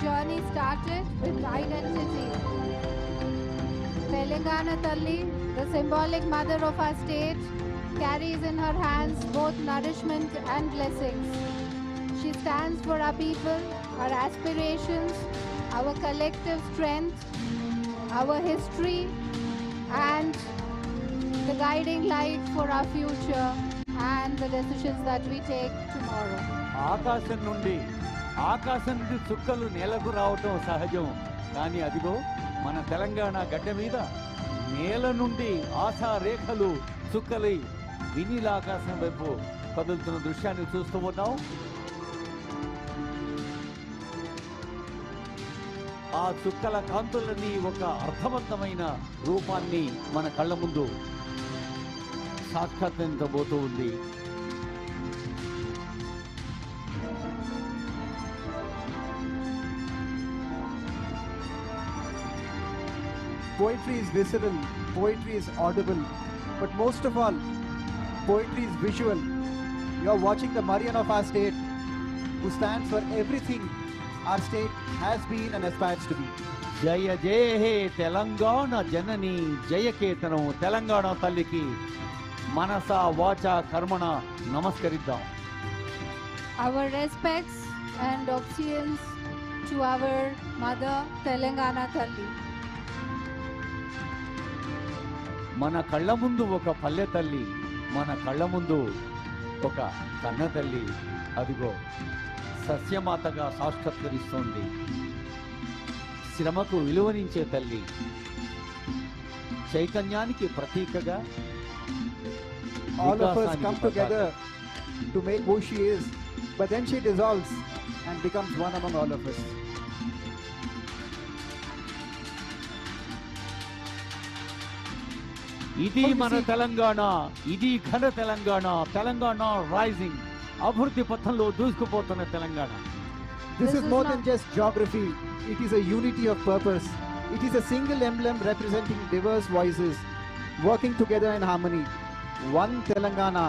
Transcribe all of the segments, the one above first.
journey started with identity. Telangana Talli, the symbolic mother of our state, carries in her hands both nourishment and blessings. She stands for our people, our aspirations, our collective strength, our history, and the guiding light for our future and the decisions that we take tomorrow. ఆకాశం నుండి చుక్కలు నేలకు రావటం సహజం. కానీ అదిగో మన తెలంగాణ గడ్డ మీద నేల నుండి ఆశా రేఖలు చుక్కలై వినీల ఆకాశం వైపు కదులుతున్న దృశ్యాన్ని చూస్తూ ఉన్నాం. ఆ చుక్కల కాంతులని ఒక అర్థవంతమైన రూపాన్ని మన కళ్ళ ముందు సాక్షాత్కరించబోతూ ఉంది. Poetry is visceral, poetry is audible, but most of all, poetry is visual. You are watching the Marian of our state, who stands for everything our state has been and aspires to be. జయ జయ హే తెలంగాణ జనని జయకేతనం తెలంగాణ తల్లికి మనస వాచ కర్మణ నమస్కరిద్దాం. Our respects and obeisance to our mother Telangana Talli. మన కళ్ళ ముందు ఒక పల్లె తల్లి, మన కళ్ళ ముందు ఒక కన్న తల్లి అదిగో సస్యమాతగా సాక్షాత్కరిస్తోంది. శ్రమకు విలువనించే తల్లి, చైతన్యానికి ప్రతీకగా. All of us come together to make who she is, but then she dissolves and becomes one among all of us. ఇది మన తెలంగాణ, ఇది ఘన తెలంగాణ, తెలంగాణ రైజింగ్, అభివృద్ధి పథంలో దూసుకుపోతున్న Telangana. This is more than just geography. It is a unity of purpose. It is a single emblem representing diverse voices working together in harmony. One Telangana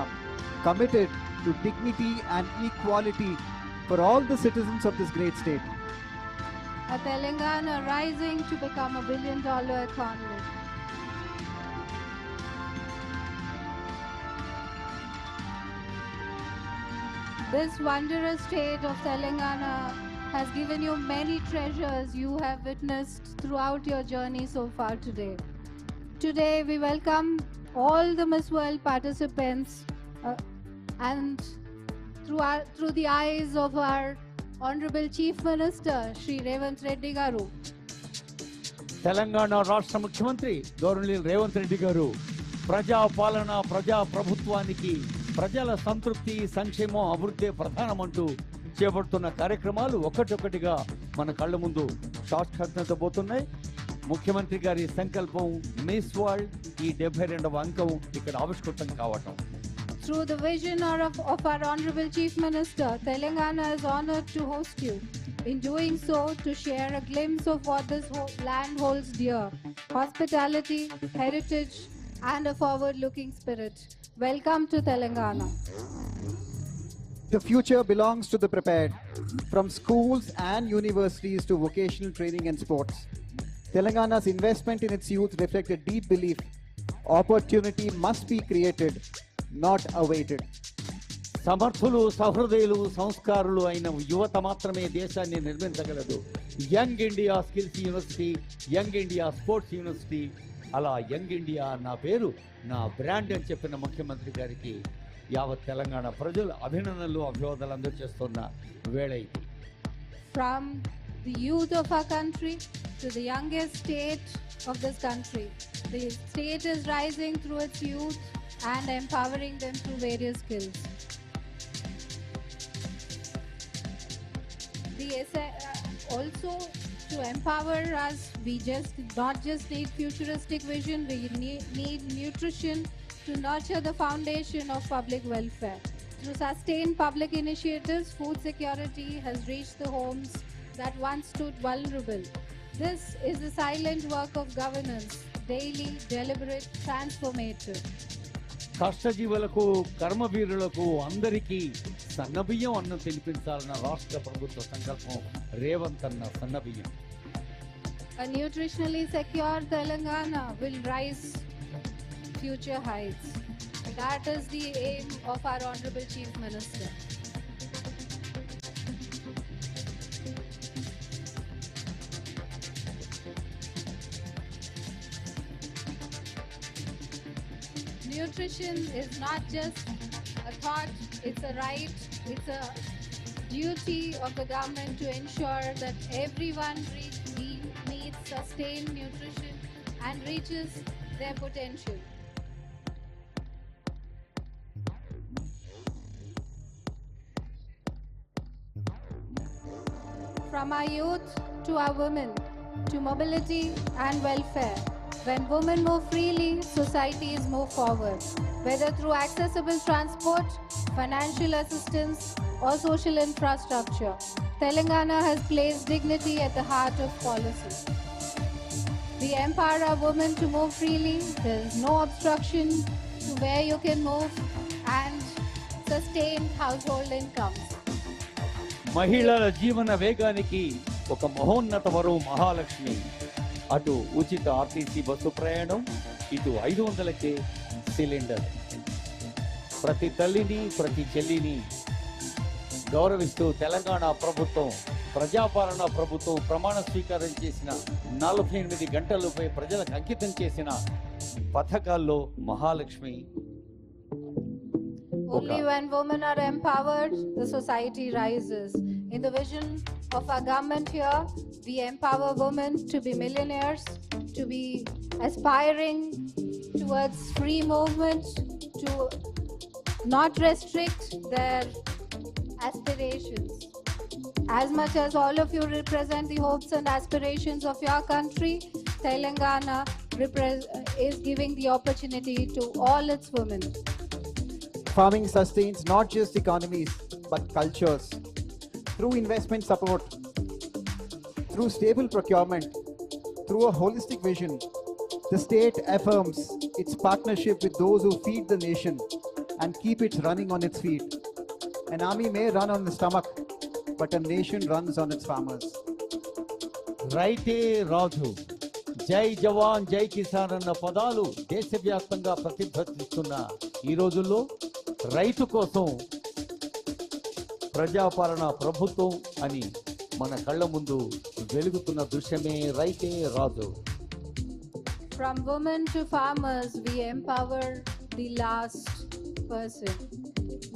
committed to dignity and equality for all the citizens of this great state. A Telangana rising to become a billion-dollar economy. This wondrous state of Telangana has given you many treasures you have witnessed throughout your journey so far today. Today we welcome all the Miss World participants and through the eyes of our Honorable Chief Minister Shri Revanth Reddy Garu. Telangana రాష్ట్ర ముఖ్యమంత్రి గౌరవనీయులు రేవంత్ రెడ్డి గారు ప్రజా పాలన, ప్రజా ప్రభుత్వానికి ప్రజల సంతృప్తి, సంక్షేమం, అభివృద్ధి ప్రధానమంటూ చేపడుతున్న కార్యక్రమాలు ఒకటొకటిగా మన కళ్ళ ముందు సాక్షాత్కరించబోతున్నాయి. ముఖ్యమంత్రి గారి సంకల్పం మిస్ వరల్డ్ ఈ 72వ అంకం ఇక్కడ ఆవిష్కృతం కావటం. Through the vision of our Honorable Chief Minister, Telangana is honored to host you. In doing so, to share a glimpse of what this land holds dear: hospitality, heritage, and a forward-looking spirit. Welcome to Telangana. The future belongs to the prepared, from schools and universities to vocational training and sports. Telangana's investment in its youth reflects a deep belief opportunity must be created, not awaited. సమర్థులు, సహృదయులు, సంస్కారులు అయిన యువత మాత్రమే దేశాన్ని నిర్మించగలదు. Young India skills university, young India sports university, అలా young India నా పేరు, నా బ్రాండ్ అని చెప్పిన ముఖ్యమంత్రి గారికి యావత్ తెలంగాణ ప్రజలు అభినందనలు, అభివాదాలు అందజేస్తున్న వేళ ఇది. From the youth of our country to the youngest state of this country, the state is rising through its youth and empowering them through various skills. Also to empower us, we not just need futuristic vision, we need nutrition to nurture the foundation of public welfare. Through sustained public initiatives, food security has reached the homes that once stood vulnerable. This is the silent work of governance, daily, deliberate, transformative. కష్టజీవులకు, కర్మవీరులకు అందరికీ సన్నబియ్యం అన్నం తినిపించాలన్న రాష్ట్ర ప్రభుత్వ సంకల్పం రేవంత్ అన్న సన్నబియ్యం. A nutritionally secure Telangana will rise future heights. That is the aim of our Honorable Chief Minister. Nutrition is not just a thought, it's a right, it's a duty of the government to ensure that everyone needs sustained nutrition and reaches their potential. From our youth to our women, to mobility and welfare. When women move freely, societies move forward. Whether through accessible transport, financial assistance, or social infrastructure, Telangana has placed dignity at the heart of policy. We empower our women to move freely. There is no obstruction to where you can move and sustain household incomes. మహిళల జీవన వేగానికి ఒక మహోన్నత వరువు మహాలక్ష్మి. అటు ఉచిత RTC bus ప్రయాణం, ఇటు 500కే cylinder. ప్రతి తల్లిని ప్రతి చెల్లిని గౌరవిస్తూ తెలంగాణ ప్రభుత్వం, ప్రజాపాలన ప్రభుత్వం ప్రమాణ స్వీకారం చేసిన 48 గంటలపై ప్రజలకు అంకితం చేసిన పథకాల్లో Mahalakshmi. Only when women are empowered, the society rises. In the vision of our government here, we empower women to be millionaires, to be aspiring towards free movement, to not restrict their aspirations. As much as all of you represent the hopes and aspirations of your country, Telangana is giving the opportunity to all its women. Farming sustains not just economies, but cultures. Through investment support, through stable procurement, through a holistic vision, the state affirms its partnership with those who feed the nation and keep it running on its feet. An army may run on the stomach, but a nation runs on its farmers. రైతే రాజు, జై జవాన్ జై కిసాన్ అన్న పదాలు దేశవ్యాప్తంగా ప్రతిధ్వనిస్తున్న ఈ రోజుల్లో రైతు కోసం ప్రజాపాలన ప్రభుత్వం అని మన కళ్ళ ముందు వెలుగుతున్న దృశ్యమే రైతే రాజు. From women to farmers, we empower the last person.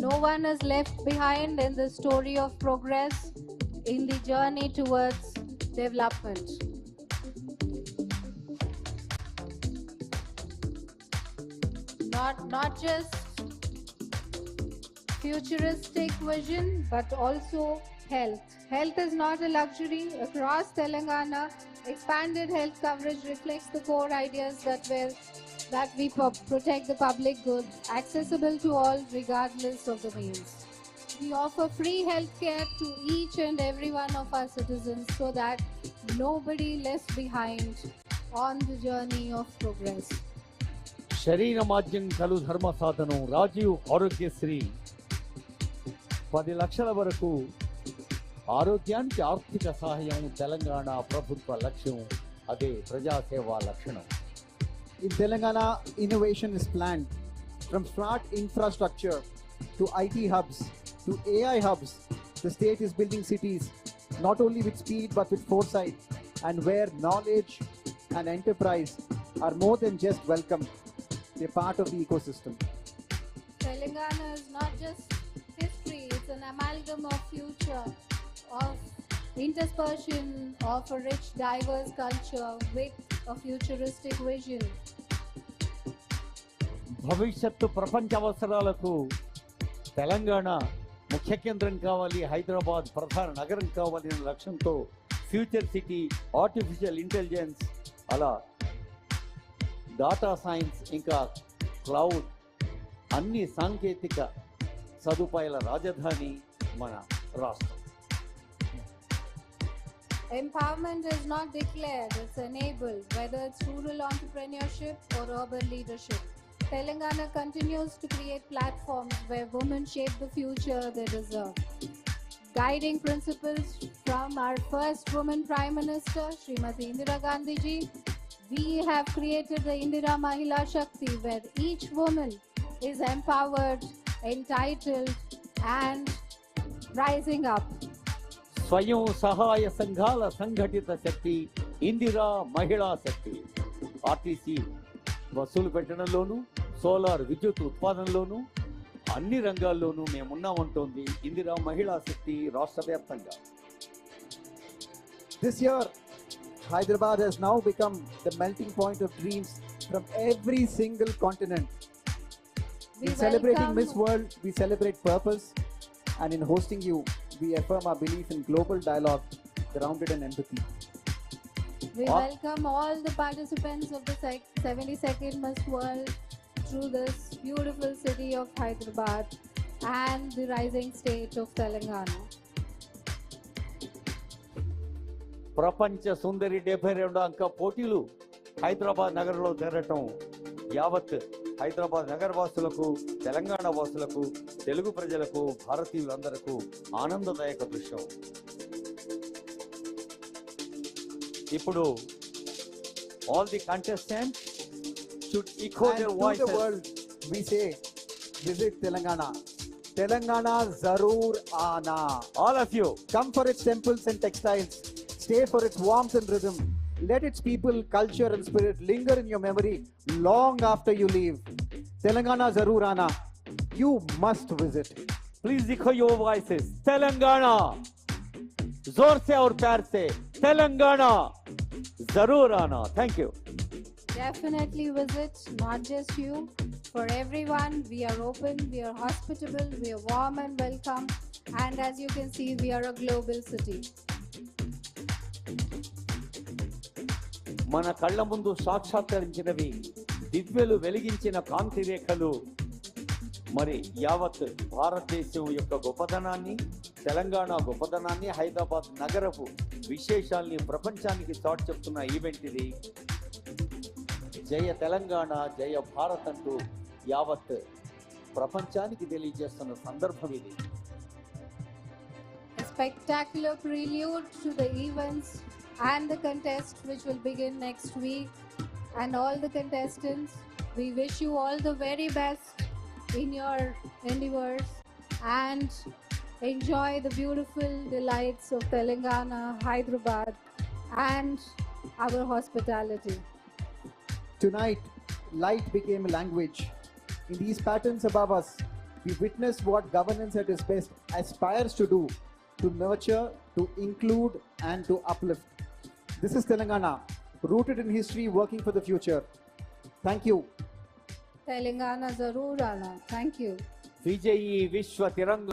No one is left behind in the story of progress, in the journey towards development. Not just futuristic vision, but also health. Health is not a luxury. Across Telangana, expanded health coverage reflects the core ideas that we protect the public good, accessible to all regardless of the means. We offer free health care to each and every one of our citizens so that nobody left behind on the journey of progress. శరీర మాధ్యం కలు ధర్మ సాధనం రాజీవ్ ఆరోగ్యశ్రీ 10 లక్షల వరకు ఆరోగ్యానికి ఆర్థిక సహాయం తెలంగాణ ప్రభుత్వ లక్ష్యం. అదే ప్రజాసేవా లక్షణం. In Telangana, innovation is planned. From smart infrastructure to IT hubs to AI hubs, the state is building cities not only with speed but with foresight, and where knowledge and enterprise are more than just welcome, they're part of the ecosystem. Telangana is not just history, it's an amalgam of future, of interspersion of a rich, diverse culture with a futuristic vision. భవిష్యత్తు ప్రపంచ అవసరాలకు తెలంగాణ ముఖ్య కేంద్రం కావాలి, హైదరాబాద్ ప్రధాన నగరం కావాలి అనే లక్ష్యంతో ఫ్యూచర్ సిటీ, ఆర్టిఫిషియల్ ఇంటెలిజెన్స్, అలా డాటా సైన్స్, ఇంకా క్లౌడ్ అన్ని సాంకేతిక సదుపాయాల రాజధాని మన రాష్ట్రం. Empowerment is not declared, it's enabled, whether it's rural entrepreneurship or urban leadership. Telangana continues to create platforms where women shape the future they deserve. Guiding principles from our first woman Prime Minister, Srimati Indira Gandhi ji, we have created the Indira Mahila Shakti, where each woman is empowered, entitled, and rising up. స్వయం సహాయ సంఘాల సంఘటిత శక్తి ఇందిరా మహిళా శక్తి. RTC బస్సులు పెట్టడంలోనూ, solar విద్యుత్ ఉత్పాదనలోనూ, అన్ని రంగాల్లోనూ మేమున్నామంటోంది ఇందిరా మహిళా శక్తి రాష్ట్ర వ్యాప్తంగా. This year, Hyderabad has now become the melting point of dreams from every single continent. In celebrating welcome- Miss World, we celebrate purpose, and in hosting you, we affirm our belief in global dialogue grounded in empathy. We Ah. welcome all the participants of the 72nd Miss World through this beautiful city of Hyderabad and the rising state of Telangana. ప్రపంచ సుందరి 72 అంక పోటీలు హైదరాబాద్ నగరంలో జరగటం యావత్ హైదరాబాద్ నగర వాసులకు, తెలంగాణ వాసులకు, తెలుగు ప్రజలకు, భారతీయులందరకు ఆనందదాయక దృశ్యం. ఇప్పుడు all the contestants should echo And their to voices. the world, we say, visit Telangana. Telangana Zaroor Aana. All of you, Come for its temples and textiles. Stay for its warmth and rhythm. Let its people, culture, and spirit linger in your memory long after you leave. Telangana Zaroor Aana. You must visit. please echo your voices. Telangana, जोर से और प्यार से, तेलंगाना जरूर आना. Thank you. Definitely visit, not just you, for everyone. We are open, we are hospitable, we are warm and welcome. And as you can see, we are a global city. మన కళ్ళ ముందు సాక్షాత్కరించినవి దివ్యలు వెలిగించిన కాంతి రేఖలు మరి యావత్ భారతదేశం యొక్క గొప్పదనాన్ని, తెలంగాణ గొప్పదనాన్ని, హైదరాబాద్ నగరపు విశేషాల్ని ప్రపంచానికి చాటి చెప్తున్న ఈవెంట్ ఇది. జయ తెలంగాణ, జయ భారత్ అంటూ యావత్ ప్రపంచానికి తెలియజేస్తున్న సందర్భం ఇది. A spectacular prelude to the events and the contest which will begin next week. And all the contestants, we wish you all the very best in your endeavors and enjoy the beautiful delights of Telangana, Hyderabad, and our hospitality. Tonight, light became a language. In these patterns above us, we witness what governance at its best aspires to do, to nurture, to include, and to uplift. This is Telangana, rooted in history, working for the future. Thank you. Telangana Zaroor Aana. Thank you. విజయీ విశ్వ తిరంగ